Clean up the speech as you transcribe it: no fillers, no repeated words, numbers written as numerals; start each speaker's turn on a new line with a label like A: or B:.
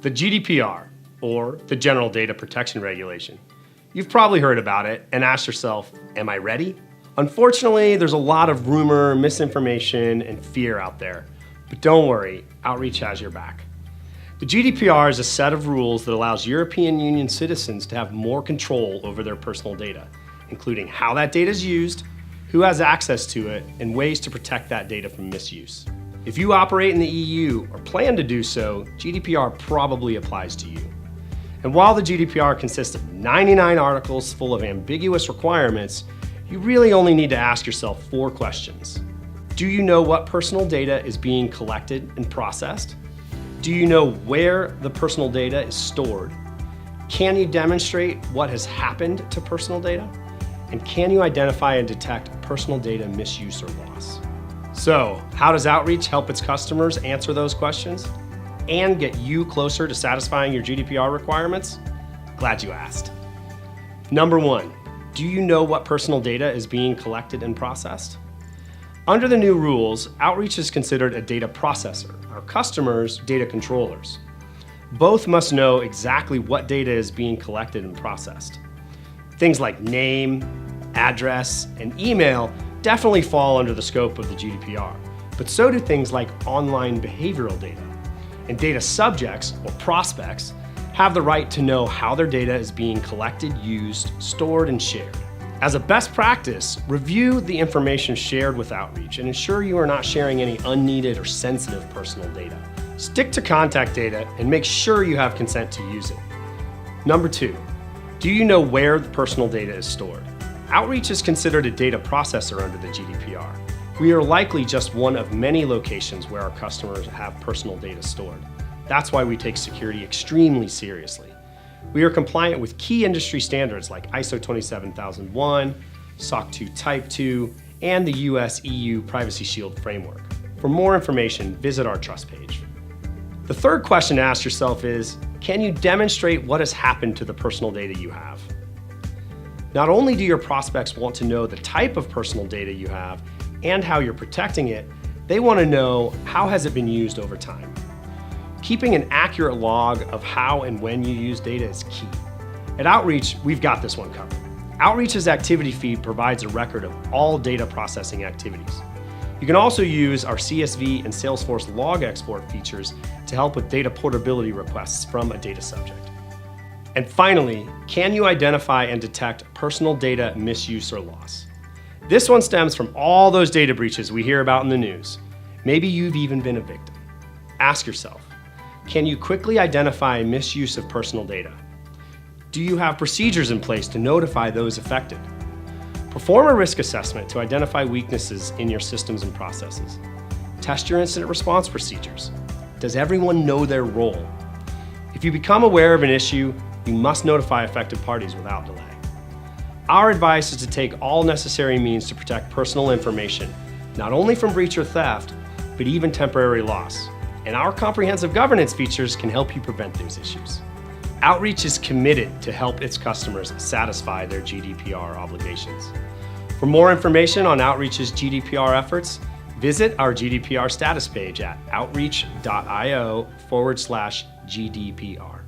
A: The GDPR, or the General Data Protection Regulation. You've probably heard about it and asked yourself, am I ready? Unfortunately, there's a lot of rumor, misinformation, and fear out there. But don't worry, Outreach has your back. The GDPR is a set of rules that allows European Union citizens to have more control over their personal data, including how that data is used, who has access to it, and ways to protect that data from misuse. If you operate in the EU or plan to do so, GDPR probably applies to you. And while the GDPR consists of 99 articles full of ambiguous requirements, you really only need to ask yourself 4 questions. Do you know what personal data is being collected and processed? Do you know where the personal data is stored? Can you demonstrate what has happened to personal data? And can you identify and detect personal data misuse or loss? So, how does Outreach help its customers answer those questions and get you closer to satisfying your GDPR requirements? Glad you asked. Number 1, do you know what personal data is being collected and processed? Under the new rules, Outreach is considered a data processor, our customers data controllers. Both must know exactly what data is being collected and processed. Things like name, address, and email definitely fall under the scope of the GDPR, but so do things like online behavioral data. And data subjects, or prospects, have the right to know how their data is being collected, used, stored, and shared. As a best practice, review the information shared with Outreach and ensure you are not sharing any unneeded or sensitive personal data. Stick to contact data and make sure you have consent to use it. Number 2, do you know where the personal data is stored? Outreach is considered a data processor under the GDPR. We are likely just one of many locations where our customers have personal data stored. That's why we take security extremely seriously. We are compliant with key industry standards like ISO 27001, SOC 2 Type 2, and the US-EU Privacy Shield framework. For more information, visit our Trust page. The third question to ask yourself is, can you demonstrate what has happened to the personal data you have? Not only do your prospects want to know the type of personal data you have and how you're protecting it, they want to know how has it been used over time. Keeping an accurate log of how and when you use data is key. At Outreach, we've got this one covered. Outreach's activity feed provides a record of all data processing activities. You can also use our CSV and Salesforce log export features to help with data portability requests from a data subject. And finally, can you identify and detect personal data misuse or loss? This one stems from all those data breaches we hear about in the news. Maybe you've even been a victim. Ask yourself, can you quickly identify misuse of personal data? Do you have procedures in place to notify those affected? Perform a risk assessment to identify weaknesses in your systems and processes. Test your incident response procedures. Does everyone know their role? If you become aware of an issue, you must notify affected parties without delay. Our advice is to take all necessary means to protect personal information, not only from breach or theft, but even temporary loss. And our comprehensive governance features can help you prevent those issues. Outreach is committed to help its customers satisfy their GDPR obligations. For more information on Outreach's GDPR efforts, visit our GDPR status page at outreach.io/GDPR.